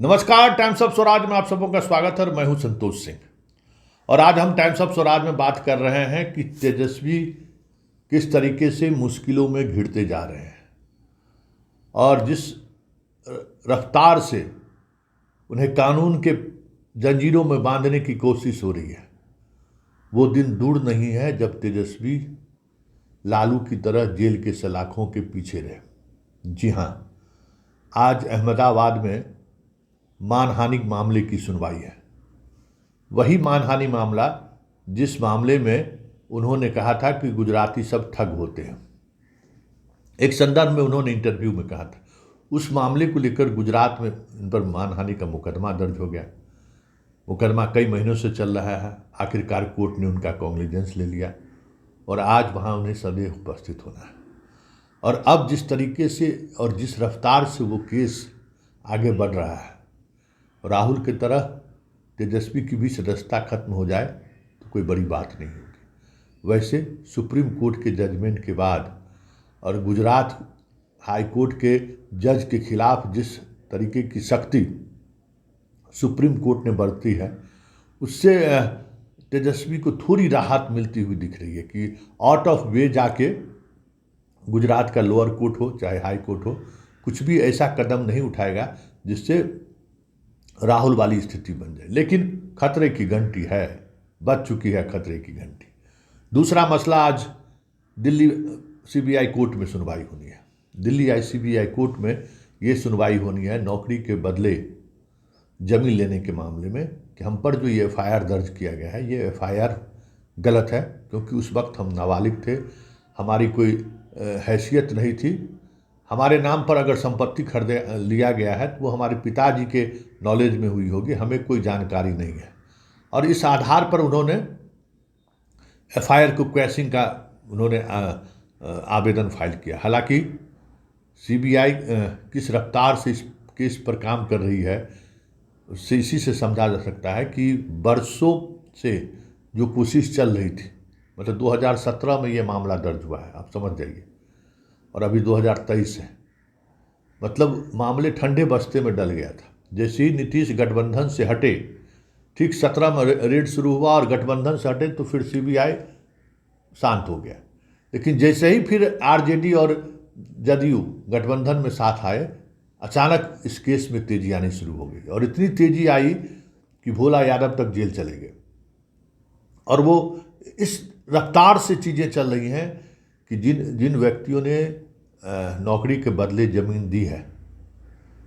नमस्कार। Times of Swaraj में आप सबों का स्वागत है। मैं हूं संतोष सिंह और आज हम टाइम्स ऑफ स्वराज में बात कर रहे हैं कि तेजस्वी किस तरीके से मुश्किलों में घिरते जा रहे हैं और जिस रफ्तार से उन्हें कानून के जंजीरों में बांधने की कोशिश हो रही है, वो दिन दूर नहीं है जब तेजस्वी लालू की तरह जेल के सलाखों के पीछे रहे। जी हाँ, आज अहमदाबाद में मानहानि मामले की सुनवाई है। वही मानहानि मामला जिस मामले में उन्होंने कहा था कि गुजराती सब ठग होते हैं। एक संदर्भ में उन्होंने इंटरव्यू में कहा था। उस मामले को लेकर गुजरात में इन पर मानहानि का मुकदमा दर्ज हो गया। मुकदमा कई महीनों से चल रहा है। आखिरकार कोर्ट ने उनका कॉग्निजेंस ले लिया और आज वहाँ उन्हें सदैव उपस्थित होना है। और अब जिस तरीके से और जिस रफ्तार से वो केस आगे बढ़ रहा है, राहुल की तरह तेजस्वी की भी सदस्यता खत्म हो जाए तो कोई बड़ी बात नहीं होगी। वैसे सुप्रीम कोर्ट के जजमेंट के बाद और गुजरात हाई कोर्ट के जज के खिलाफ जिस तरीके की सख्ती सुप्रीम कोर्ट ने बरती है, उससे तेजस्वी को थोड़ी राहत मिलती हुई दिख रही है कि आउट ऑफ वे जाके गुजरात का लोअर कोर्ट हो चाहे हाई कोर्ट हो, कुछ भी ऐसा कदम नहीं उठाएगा जिससे राहुल वाली स्थिति बन जाए। लेकिन खतरे की घंटी है, बज चुकी है खतरे की घंटी। दूसरा मसला, आज दिल्ली सीबीआई कोर्ट में सुनवाई होनी है। दिल्ली सीबीआई कोर्ट में ये सुनवाई होनी है नौकरी के बदले जमीन लेने के मामले में कि हम पर जो ये एफआईआर दर्ज किया गया है, ये एफआईआर गलत है क्योंकि उस वक्त हम नाबालिग थे, हमारी कोई हैसियत नहीं थी। हमारे नाम पर अगर संपत्ति खरीदे लिया गया है तो वो हमारे पिताजी के नॉलेज में हुई होगी, हमें कोई जानकारी नहीं है। और इस आधार पर उन्होंने एफआईआर को क्वैशिंग का उन्होंने आवेदन फाइल किया। हालांकि सीबीआई किस रफ्तार से इस केस पर काम कर रही है, उससे इसी से समझा जा सकता है कि बरसों से जो कोशिश चल रही थी, मतलब 2017 में ये मामला दर्ज हुआ है, आप समझ जाइए, और अभी 2023 है, मतलब मामले ठंडे बस्ते में डल गया था। जैसे ही नीतीश गठबंधन से हटे, ठीक 17 में रेड शुरू हुआ और गठबंधन से हटे तो फिर सीबीआई शांत हो गया। लेकिन जैसे ही फिर आरजेडी और जदयू गठबंधन में साथ आए, अचानक इस केस में तेजी आनी शुरू हो गई और इतनी तेजी आई कि भोला यादव तक जेल चले गए। और वो इस रफ्तार से चीज़ें चल रही हैं कि जिन व्यक्तियों ने नौकरी के बदले ज़मीन दी है,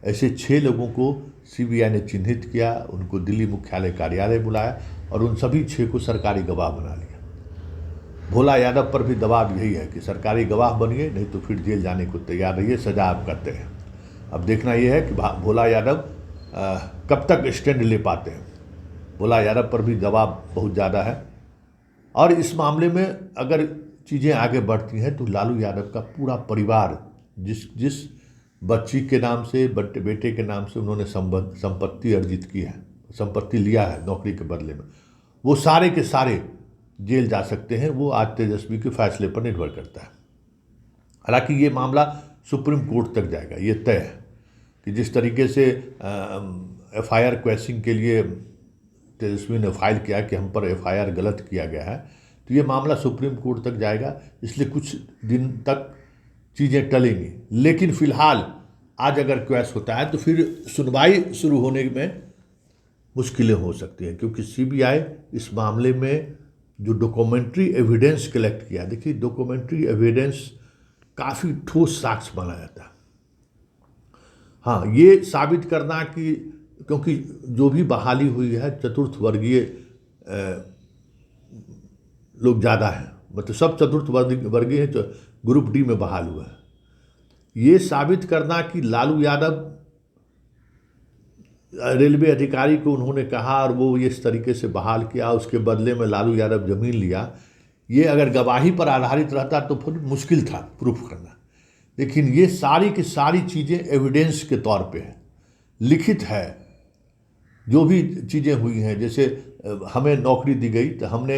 ऐसे 6 लोगों को सीबीआई ने चिन्हित किया, उनको दिल्ली मुख्यालय कार्यालय बुलाया और उन सभी 6 को सरकारी गवाह बना लिया। भोला यादव पर भी दबाव यही है कि सरकारी गवाह बनिए, नहीं तो फिर जेल जाने को तैयार रहिए, सजा आप करते हैं। अब देखना यह है कि भोला यादव कब तक स्टैंड ले पाते हैं। भोला यादव पर भी दबाव बहुत ज़्यादा है और इस मामले में अगर चीज़ें आगे बढ़ती हैं तो लालू यादव का पूरा परिवार, जिस बच्ची के नाम से, बेटे के नाम से उन्होंने संपत्ति अर्जित की है, संपत्ति लिया है नौकरी के बदले में, वो सारे के सारे जेल जा सकते हैं। वो आज तेजस्वी के फैसले पर निर्भर करता है। हालांकि ये मामला सुप्रीम कोर्ट तक जाएगा, ये तय है कि जिस तरीके से एफआईआर क्वैशिंग के लिए तेजस्वी ने फाइल किया कि हम पर एफआईआर गलत किया गया है, तो ये मामला सुप्रीम कोर्ट तक जाएगा। इसलिए कुछ दिन तक चीज़ें टलेंगी। लेकिन फिलहाल आज अगर क्वैश होता है तो फिर सुनवाई शुरू होने में मुश्किलें हो सकती हैं, क्योंकि सीबीआई इस मामले में जो डॉक्यूमेंट्री एविडेंस कलेक्ट किया, देखिए डॉक्यूमेंट्री एविडेंस काफ़ी ठोस साक्ष्य माना जाता है। हाँ, ये साबित करना कि क्योंकि जो भी बहाली हुई है चतुर्थ वर्गीय लोग ज़्यादा हैं, मतलब सब चतुर्थ वर्गीय हैं, ग्रुप डी में बहाल हुआ है। ये साबित करना कि लालू यादव रेलवे अधिकारी को उन्होंने कहा और वो ये इस तरीके से बहाल किया, उसके बदले में लालू यादव ज़मीन लिया, ये अगर गवाही पर आधारित रहता तो फिर मुश्किल था प्रूफ करना। लेकिन ये सारी की सारी चीज़ें एविडेंस के तौर पे है, लिखित है। जो भी चीज़ें हुई हैं, जैसे हमें नौकरी दी गई तो हमने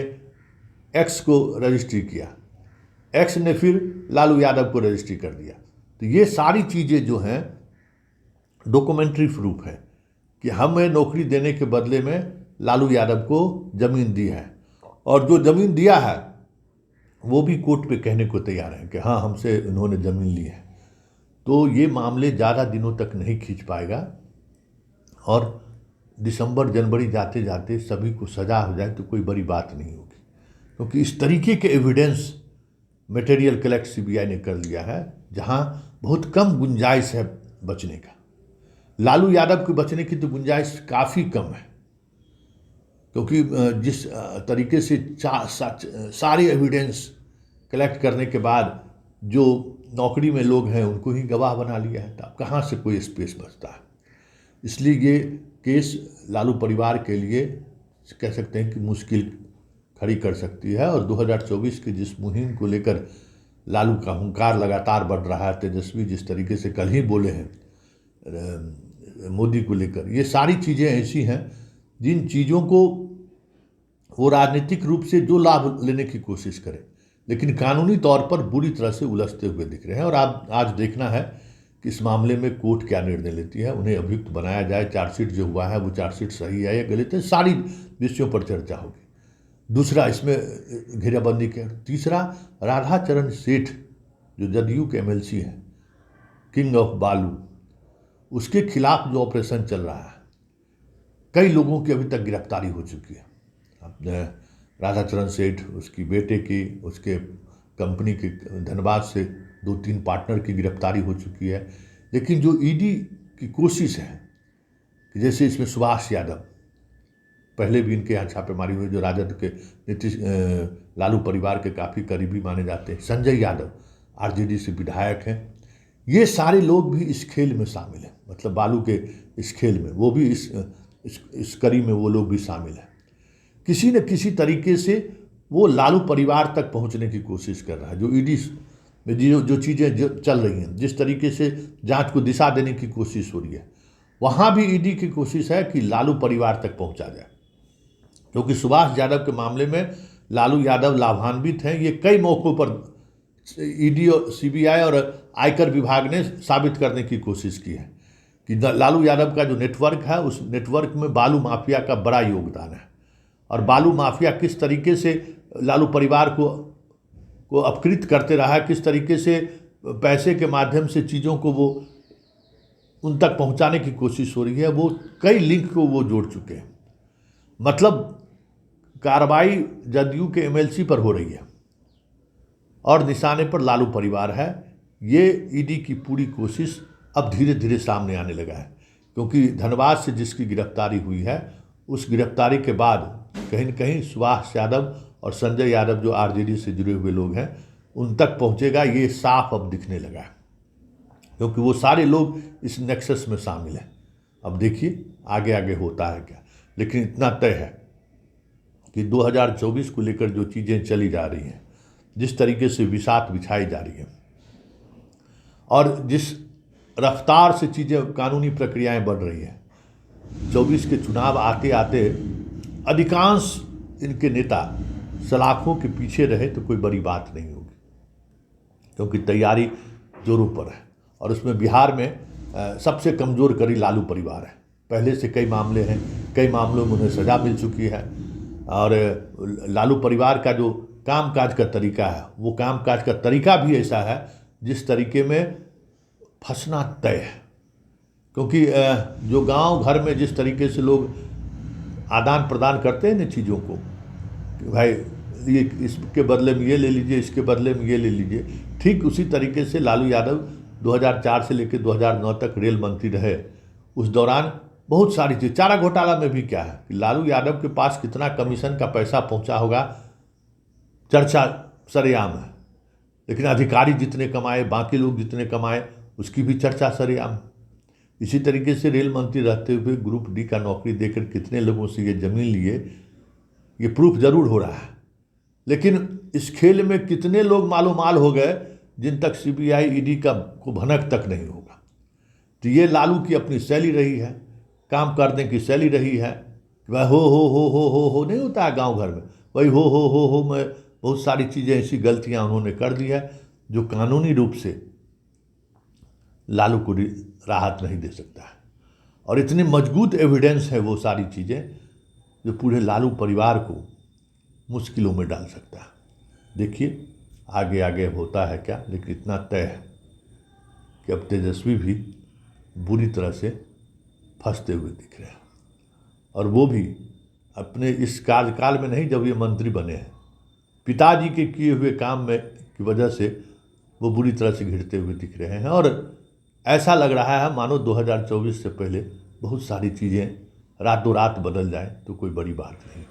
एक्स को रजिस्ट्री किया, एक्स ने फिर लालू यादव को रजिस्ट्री कर दिया, तो ये सारी चीज़ें जो हैं डॉक्यूमेंट्री प्रूफ है। कि हमें नौकरी देने के बदले में लालू यादव को ज़मीन दी है, और जो ज़मीन दिया है वो भी कोर्ट पे कहने को तैयार है कि हाँ हमसे इन्होंने ज़मीन ली है। तो ये मामले ज़्यादा दिनों तक नहीं खींच पाएगा, और दिसंबर जनवरी जाते जाते सभी को सजा हो जाए तो कोई बड़ी बात नहीं होगी, क्योंकि इस तरीके के एविडेंस मटेरियल कलेक्ट सीबीआई ने कर लिया है जहां बहुत कम गुंजाइश है बचने का। लालू यादव के बचने की तो गुंजाइश काफ़ी कम है, क्योंकि जिस तरीके से सारे एविडेंस कलेक्ट करने के बाद जो नौकरी में लोग हैं उनको ही गवाह बना लिया है, तो अब कहाँ से कोई स्पेस बचता है। इसलिए ये केस लालू परिवार के लिए कह सकते हैं कि मुश्किल खड़ी कर सकती है। और 2024 की जिस मुहिम को लेकर लालू का हुंकार लगातार बढ़ रहा है, तेजस्वी जिस तरीके से कल ही बोले हैं मोदी को लेकर, ये सारी चीज़ें ऐसी हैं जिन चीज़ों को वो राजनीतिक रूप से जो लाभ लेने की कोशिश करें, लेकिन कानूनी तौर पर बुरी तरह से उलझते हुए दिख रहे हैं। और आज देखना है कि इस मामले में कोर्ट क्या निर्णय लेती है, उन्हें अभियुक्त बनाया जाए, चार्जशीट जो हुआ है वो चार्जशीट सही है या गलत है, सारी विषयों पर चर्चा होगी। दूसरा, इसमें घेराबंदी के। तीसरा, राधाचरण सेठ जो जदयू के एमएलसी हैं, किंग ऑफ बालू, उसके खिलाफ जो ऑपरेशन चल रहा है, कई लोगों की अभी तक गिरफ्तारी हो चुकी है। अपने राधाचरण सेठ, उसकी बेटे की, उसके कंपनी के धनबाद से 2-3 पार्टनर की गिरफ्तारी हो चुकी है। लेकिन जो ईडी की कोशिश है कि जैसे इसमें सुभाष यादव, पहले भी इनके यहाँ छापेमारी हुई, जो राजद के लालू परिवार के काफ़ी करीबी माने जाते हैं, संजय यादव आरजेडी से विधायक हैं, ये सारे लोग भी इस खेल में शामिल हैं। मतलब बालू के इस खेल में वो भी इस कड़ी में वो लोग भी शामिल हैं। किसी न किसी तरीके से वो लालू परिवार तक पहुंचने की कोशिश कर रहा है। जो ईडी में जो चीज़ें चल रही हैं, जिस तरीके से जांच को दिशा देने की कोशिश हो रही है, वहाँ भी ईडी की कोशिश है कि लालू परिवार तक पहुंचा जाए, क्योंकि सुभाष यादव के मामले में लालू यादव लाभान्वित हैं। ये कई मौक़ों पर ईडी और सीबीआई और आयकर विभाग ने साबित करने की कोशिश की है कि लालू यादव का जो नेटवर्क है, उस नेटवर्क में बालू माफिया का बड़ा योगदान है, और बालू माफिया किस तरीके से लालू परिवार को अपकृत करते रहा है, किस तरीके से पैसे के माध्यम से चीज़ों को वो उन तक पहुंचाने की कोशिश हो रही है, वो कई लिंक को वो जोड़ चुके हैं। मतलब कार्रवाई जदयू के एमएलसी पर हो रही है और निशाने पर लालू परिवार है। ये ईडी की पूरी कोशिश अब धीरे धीरे सामने आने लगा है, क्योंकि धनबाद से जिसकी गिरफ्तारी हुई है, उस गिरफ्तारी के बाद कहीं न कहीं सुभाष यादव और संजय यादव जो आरजेडी से जुड़े हुए लोग हैं, उन तक पहुंचेगा, ये साफ अब दिखने लगा है, क्योंकि वो सारे लोग इस नेक्सस में शामिल हैं। अब देखिए आगे आगे होता है क्या, लेकिन इतना तय है कि 2024 को लेकर जो चीज़ें चली जा रही हैं, जिस तरीके से बिसात बिछाई जा रही है और जिस रफ्तार से चीज़ें कानूनी प्रक्रियाएं बढ़ रही हैं, 24 के चुनाव आते आते अधिकांश इनके नेता सलाखों के पीछे रहे तो कोई बड़ी बात नहीं होगी, क्योंकि तैयारी जोरों पर है। और उसमें बिहार में सबसे कमज़ोर कड़ी लालू परिवार है। पहले से कई मामले हैं, कई मामलों में उन्हें सज़ा मिल चुकी है, और लालू परिवार का जो कामकाज का तरीका है, वो कामकाज का तरीका भी ऐसा है जिस तरीके में फंसना तय है। क्योंकि जो गांव घर में जिस तरीके से लोग आदान प्रदान करते हैं न चीज़ों को, कि भाई ये इसके बदले में ये ले लीजिए, इसके बदले में ये ले लीजिए, ठीक उसी तरीके से लालू यादव 2004 से लेकर 2009 तक रेल मंत्री रहे। उस दौरान बहुत सारी चीज़, चारा घोटाला में भी क्या है कि लालू यादव के पास कितना कमीशन का पैसा पहुंचा होगा, चर्चा सरेआम है। लेकिन अधिकारी जितने कमाए, बाकी लोग जितने कमाए, उसकी भी चर्चा सरेआम है। इसी तरीके से रेल मंत्री रहते हुए ग्रुप डी का नौकरी देकर कितने लोगों से ये ज़मीन लिए, ये प्रूफ जरूर हो रहा है। लेकिन इस खेल में कितने लोग मालोमाल हो गए जिन तक सीबीआई ईडी का को भनक तक नहीं होगा। तो ये लालू की अपनी शैली रही है, काम करने की शैली रही है। वह हो नहीं होता है गांव घर में, वही हो में बहुत सारी चीज़ें ऐसी गलतियां उन्होंने कर दी है जो कानूनी रूप से लालू को राहत नहीं दे सकता है। और इतनी मजबूत एविडेंस है वो सारी चीज़ें जो पूरे लालू परिवार को मुश्किलों में डाल सकता है। देखिए आगे आगे होता है क्या, लेकिन इतना तय है कि अब तेजस्वी भी बुरी तरह से फंसते हुए दिख रहे हैं, और वो भी अपने इस कार्यकाल में नहीं, जब ये मंत्री बने हैं पिताजी के किए हुए काम में की वजह से वो बुरी तरह से घिरते हुए दिख रहे हैं। और ऐसा लग रहा है मानो 2024 से पहले बहुत सारी चीज़ें रातों रात बदल जाएं तो कोई बड़ी बात नहीं।